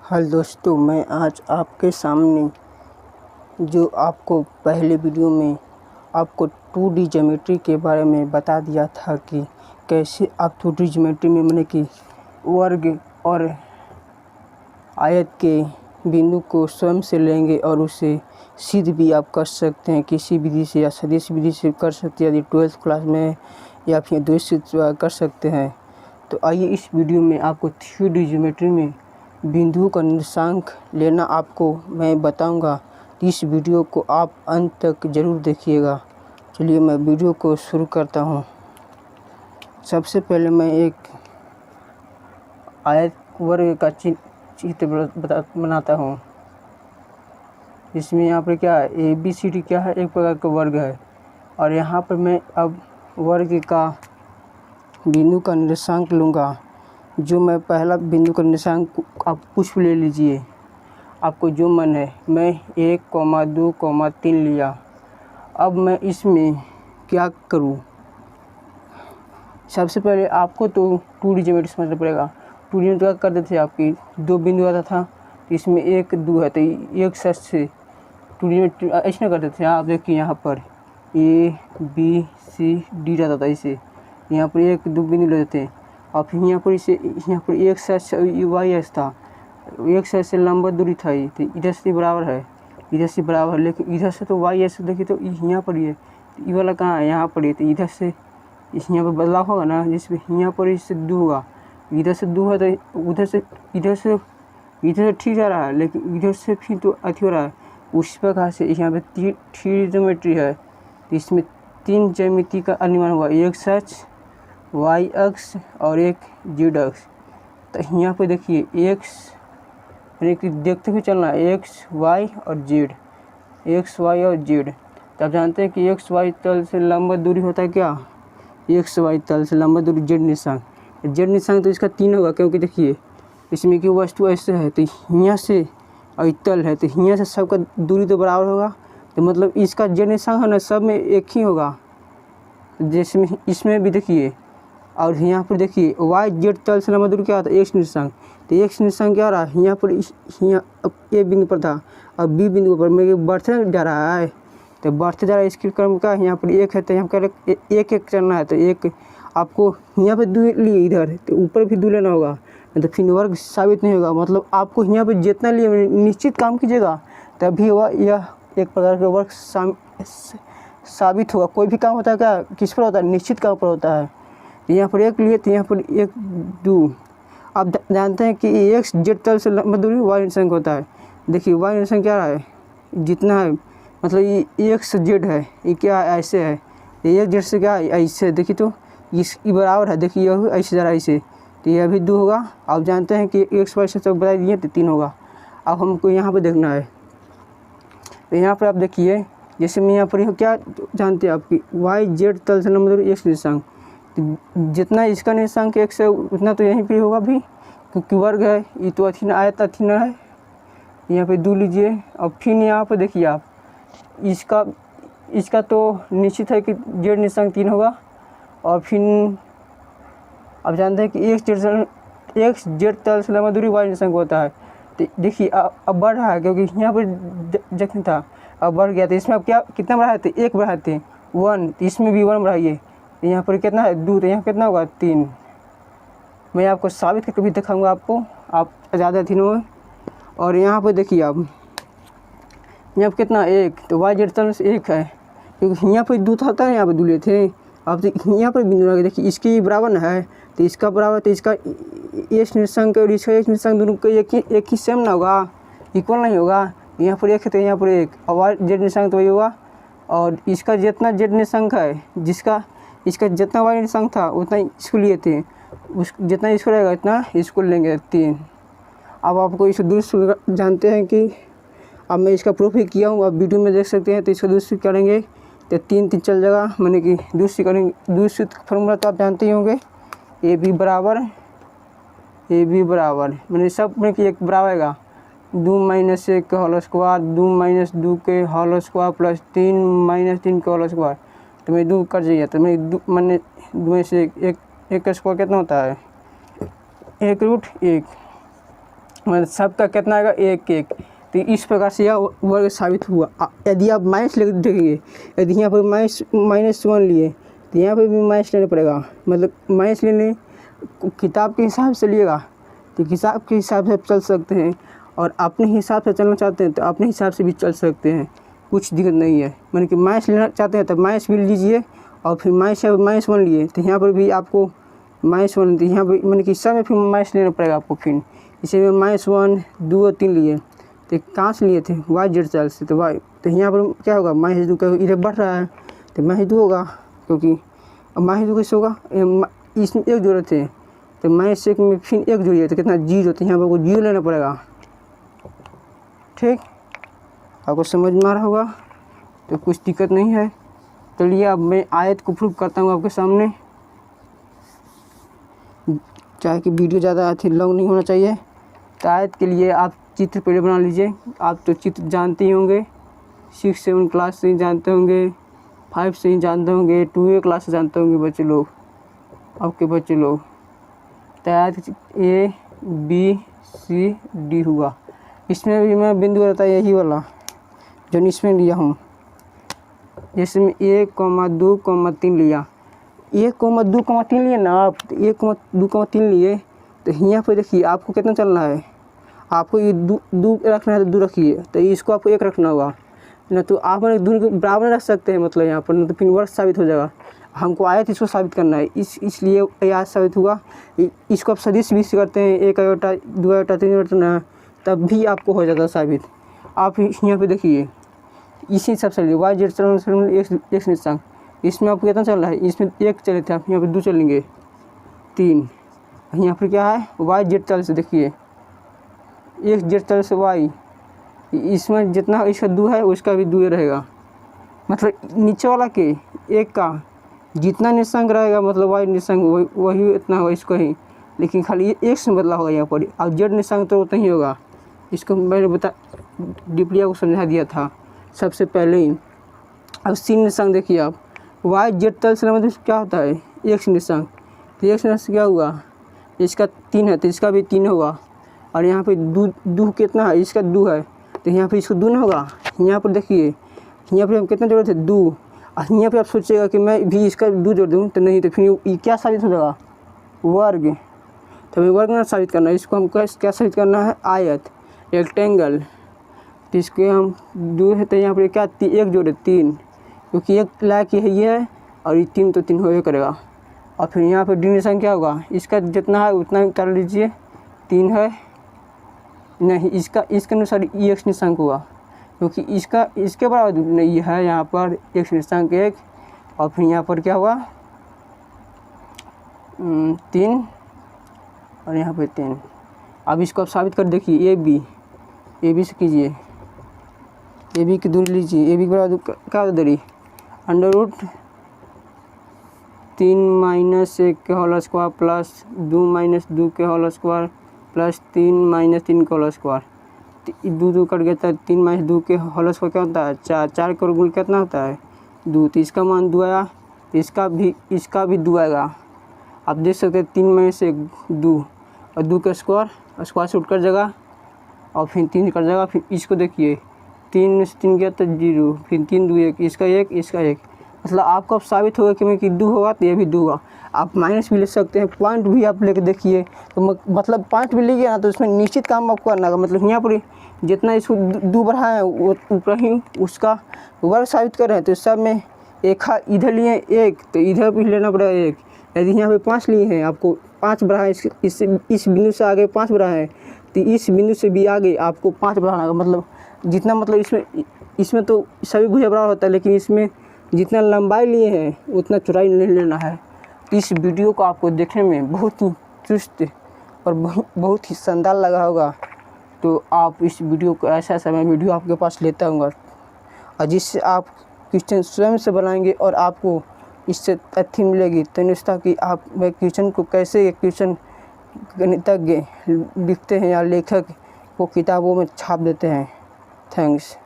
Hello दोस्तों, मैं आज आपके सामने जो आपको पहले वीडियो में आपको 2D ज्योमेट्री के बारे में बता दिया था कि कैसे आप 2D ज्योमेट्री में माने कि वर्ग और आयत के बिंदु को स्वयं से लेंगे और उसे सिद्ध भी आप कर सकते हैं किसी विधि से या सदिश विधि से कर सकते हैं यदि 12th क्लास में या फिर द्वितीय से कर सकते हैं। तो आइए इस वीडियो में आपको 3D ज्योमेट्री में बिंदुओं का निर्देशांक लेना आपको मैं बताऊंगा। इस वीडियो को आप अंत तक ज़रूर देखिएगा। चलिए मैं वीडियो को शुरू करता हूं। सबसे पहले मैं एक आयत वर्ग का चित्र बनाता हूं। इसमें यहाँ पर क्या है, ABCD क्या है, एक प्रकार का वर्ग है। और यहाँ पर मैं अब वर्ग का बिंदु का निर्देशांक लूँगा। जो मैं पहला बिंदु का निर्देशांक आप कुछ ले लीजिए, आपको जो मन है। मैं 1, 2, 3 लिया। अब मैं इसमें क्या करूं? सबसे पहले आपको तो 2D ज्योमेट्री समझना पड़ेगा। 2D में क्या कर देते थे, आपकी 2 बिंदु आता था, तो इसमें 1, 2 है तो एक साथ से 2D में ऐसे करते थे। आप देखिए यहाँ पर ABCD रहता था, इसे यहाँ पर 1, 2 बिंदु लेते थे। और फिर यहाँ पर एक साइड वाई एस था, एक साइड से लंबा दूरी था, ये तो इधर से बराबर है, इधर से बराबर, लेकिन इधर से तो वाई एस देखिए तो यहाँ पर ये ये वाला कहाँ है, यहाँ पर ये तो इधर से यहाँ पर बदलाव होगा ना, जिसमें यहाँ पर इससे 2 होगा, इधर से 2 है तो इधर से ठीक जा रहा है, लेकिन इधर से फिर तो अथी हो रहा है। उस प्रकार से यहाँ पे 3 ज्योमेट्री है, तो इसमें 3 ज्यामिति का अनुमान हुआ, एक सच वाई अक्ष और एक जेड अक्ष। तो यहाँ पे देखिए एक्स यानी कि देखते हुए चलना है, एक्स वाई और जेड, एक्स वाई और जेड। तो आप जानते हैं कि एक्स वाई तल से लंबा दूरी होता है क्या, एक्स वाई तल से लंबा दूरी जेड निशांक। जेड निशांक तो इसका 3 होगा, क्योंकि देखिए इसमें की वस्तु ऐसे है, तो यहाँ से और तल है, तो यहाँ से सबका दूरी तो बराबर होगा, तो मतलब इसका जेड निशांक है ना, सब में एक ही होगा। जैसे इसमें भी देखिए, और यहाँ पर देखिए वाई जेड तल से लंबा दूरी क्या होता है, एक्स निशांक। तो एक्स निशांक क्या हो रहा है, यहाँ पर यहाँ ए बिंदु पर था और बी बिंदु पर मैं बढ़ते जा रहा है, तो बढ़ते जा रहा है। इसके क्रम का यहाँ पर 1 है, तो यहाँ पर एक चलना है, तो एक आपको यहाँ पर 2 लिए, इधर तो ऊपर भी 2 लेना होगा, तो फिर वर्ग साबित नहीं होगा। मतलब आपको यहाँ पर जितना लिए निश्चित काम कीजिएगा तभी यह एक प्रकार का वर्ग साबित होगा। कोई भी काम होता है क्या, किस पर होता है, निश्चित काम पर होता है। यहाँ पर 1 लिए, तो यहाँ पर 1, 2। आप जानते हैं कि एक्स जेड तल से लंबा दूरी वाई निशांक होता है। देखिए वाई निशांक क्या रहा है, जितना है, मतलब ये एक्स जेड है, ये क्या है, ऐसे है, ये एक जेड से क्या है, ऐसे। देखिए तो इसकी बराबर है, देखिए यह ऐसे जा रहा है ऐसे, तो यह भी 2 होगा। आप जानते हैं कि एक्स वाई से तो बता दिए, तो 3 होगा। अब हमको यहाँ पर देखना है, तो यहाँ पर आप देखिए, जैसे मैं यहाँ पर क्या जानते हैं आपकी वाई जेड तल से लंबा दूरी एक्स निशांक, जितना इसका निशांक 1 है उतना तो यहीं पे होगा भी, क्योंकि वर्ग है, ये तो अथीना आयत अथीना है। यहाँ पे 2 लीजिए। और फिर यहाँ पे देखिए आप, इसका तो निश्चित है कि जेड निशांक 3 होगा। और फिर आप जानते हैं कि एक्स जेड तल से लंबा दूरी वाई निशांक होता है। तो देखिए अब बढ़ रहा है, क्योंकि यहाँ पर जखन था अब बढ़ गया, तो इसमें अब क्या कितना बढ़ाए थे, 1 बढ़ाए थे, 1, तो इसमें भी 1 बढ़ाइए, यहाँ पर कितना है, 2, तो यहाँ कितना होगा, 3। मैं आपको साबित करके भी दिखाऊंगा आपको, आप ज़्यादा दिनों में। और यहाँ पर देखिए आप, यहाँ पर कितना, 1, तो वाई जेड तल से 1 है, क्योंकि यहाँ पर 2 था, यहाँ पर 2 लिए थे। अब तो यहाँ पर बिंदु लगे, देखिए इसकी बराबर ना है, तो इसका बराबर, तो इसका एक्स निशांक और इसका एक्स निशांक दोनों का एक ही सेम ना होगा, इक्वल नहीं होगा। यहाँ पर 1 है तो यहाँ पर 1, और वाई जेड निशांक तो वही होगा। और इसका जितना जेड निशांक है, इसका जितना वाई निशांक था उतना इसको लिए थे, जितना इसको रहेगा इतना इसको लेंगे, 3। अब आपको इसे दूसरे जानते हैं कि अब मैं इसका प्रूफ ही किया हूँ, आप वीडियो में देख सकते हैं। तो इसको दूसरी करेंगे तो 3 चल जाएगा, मैंने कि दूसरी करेंगे। दूसरी फार्मूला तो आप जानते ही होंगे, ए बी बराबर मैंने सब में कि 1 बराबर आएगा 2 - 1 का होल स्क्वायर, 2 - 2 के होल स्क्वायर प्लस 3 - 3 का होल स्क्वायर। तो मैं 2 कर जाइए, तो मैंने 2 में से एक का स्क्वायर कितना होता है, 1√1। मतलब सबका कितना आएगा 1 1। तो इस प्रकार से यह वर्ग साबित हुआ। यदि आप माइनस लेकर देखेंगे, यदि यहाँ पर -1 लिए तो यहाँ पर भी माइनस लेना पड़ेगा, मतलब माइनस लेने किताब के हिसाब से लिएगा तो किताब के हिसाब से चल सकते हैं, और अपने हिसाब से चलना चाहते हैं तो अपने हिसाब से भी चल सकते हैं, कुछ दिक्कत नहीं है। माने कि माइनस लेना चाहते हैं तो माइनस भी लीजिए, और फिर -1 लिए तो यहाँ पर भी आपको -1, तो यहाँ पर माने कि सब में फिर माइनस लेना पड़ेगा आपको। फिर इसे में -1 2 और 3 लिए तो कहाँ से लिए थे YZ चाल से, तो y तो यहाँ पर क्या होगा -2 का इधर बढ़ रहा है तो -2 होगा, क्योंकि अब -2 कैसे होगा, इसमें 1 जोड़े थे तो -1 में फिर 1 जोड़िए तो कितना 0, तो यहाँ पर आपको 0 लेना पड़ेगा। ठीक, आपको समझ में आ रहा होगा, तो कुछ दिक्कत नहीं है। चलिए अब मैं आयत को प्रूव करता हूँ आपके सामने, चाहे कि वीडियो ज़्यादा लॉन्ग नहीं होना चाहिए। तो आयत के लिए आप चित्र पहले बना लीजिए। आप तो चित्र जानते ही होंगे, 6 7 क्लास से ही जानते होंगे, 5 से ही जानते होंगे, 2 क्लास से जानते होंगे बच्चे लोग, आपके बच्चे लोग। तो आयत A B C D हुआ। इसमें भी मैं बिंदु रहता है यही वाला जो इसमें लिया हूँ, जैसे मैं 1, 2, 3 लिया, 1, 2, 3 लिए ना आप, 1, 2, 3 लिए तो यहाँ पर देखिए आपको कितना चलना है, आपको ये 2 रखना है तो 2 रखिए, तो इसको आपको 1 रखना होगा ना, तो आप दूर के बराबर रख सकते हैं, मतलब यहाँ पर, तो फिर वर्ग साबित हो जाएगा। हमको आयत इसको साबित करना है, इसलिए आयत साबित हुआ। इसको आप सदिश भी करते हैं, 1 आयोटा 2 आयोटा 3 आयोटा ना, तब भी आपको हो जाता है साबित। आप यहाँ पे देखिए इसी हिसाब से YZ एक निशान, इसमें आपको कितना चल रहा है, इसमें 1 चले थे, आप यहाँ पे 2 चलेंगे 3, यहाँ पर क्या है YZ चल से देखिए 1 Z चल से Y, इसमें जितना इसका 2 है उसका भी 2 रहेगा, मतलब नीचे वाला के 1 का जितना निशांक रहेगा, मतलब Y निशांक वही इतना होगा इसको ही, लेकिन खाली ये 1 से बदला होगा यहाँ पर, अब Z निशांक तो उतना ही होगा। इसको मैंने डिप्लिया को समझा दिया था सबसे पहले ही। अब C निशांक देखिए आप, YZ तल से मतलब क्या होता है X निशांक, तो X निशांक क्या हुआ, इसका 3 है तो इसका भी 3 होगा, और यहाँ पे 2 कितना है, इसका 2 है तो यहाँ पे इसको 2 नहीं होगा। यहाँ पर देखिए यहाँ पर हम कितना जोड़े थे 2, और यहाँ पे आप सोचिएगा कि मैं भी इसका 2 जोड़ दूँ, तो नहीं, तो फिर ये क्या साबित हो जाएगा वर्ग, तो हमें वर्ग ना साबित करना है, इसको हमको क्या साबित करना है आयत रेक्टेंगल, तो इसके हम 2 है तो यहाँ पर क्या 1 जोड़े 3, क्योंकि 1 लायक ये है और ये 3 तो 3 होवे करेगा। और फिर यहाँ पर डी निशान क्या होगा, इसका जितना है उतना ही उतार लीजिए, 3 है नहीं, इसका अनुसार X निशांक होगा, क्योंकि इसके बराबर नहीं है यहाँ पर X निशांक 1, और फिर यहाँ पर क्या हुआ 3 और यहाँ पर 3। अब इसको आप साबित कर देखिए, ए बी से कीजिए, ए बी की दूरी लीजिए, ए बी के बराबर क्या दूरी √3 - 1 के होल स्क्वायर प्लस 2 - 2 के होल स्क्वायर प्लस 3 - 3 के होल स्क्वायर, 2 कट गया था, 3 - 2 के होल स्क्वायर क्या होता है 4, 4 का गुण कितना होता है 2, तो इसका मान 2 आया, इसका भी 2 आएगा। आप देख सकते हैं 3 में से 2 और 2 का स्क्वायर से उठ कर जाएगा, और फिर 3 कट जाएगा। फिर इसको देखिए 3 में से 3 गया तो 0, फिर 3 2 1, इसका 1, मतलब आपको अब साबित होगा कि मैं कि 2 होगा तो ये भी 2 होगा। आप माइनस भी ले सकते हैं, पॉइंट भी आप लेके देखिए, तो मतलब पॉइंट भी लेंगे ना तो उसमें निश्चित काम आपको करना होगा, मतलब यहाँ पर जितना इसको 2 बढ़ाए वो ऊपर ही उसका वर्ग साबित कर रहे हैं, तो सब में एक इधर लिए 1 तो इधर भी लेना पड़ेगा 1, यदि यहाँ पे 5 लिए हैं आपको 5 बढ़ाए, इस बिंदु से आगे 5 बढ़ाए तो इस बिंदु से भी आगे आपको 5 बढ़ाना होगा, मतलब जितना, मतलब इसमें तो सभी भुजा बराबर होता है, लेकिन इसमें जितना लंबाई लिए हैं उतना चौड़ाई नहीं लेना है। तो इस वीडियो को आपको देखने में बहुत ही चुस्त और बहुत ही शानदार लगा होगा, तो आप इस वीडियो को ऐसा मैं वीडियो आपके पास लेता हूँ और जिससे आप क्वेश्चन स्वयं से बनाएंगे और आपको इससे तथ्य मिलेगी तनिष्ठा कि आप मैं क्वेश्चन को कैसे क्वेश्चन गणितज्ञ लिखते हैं या लेखक वो किताबों में छाप देते हैं। थैंक्स।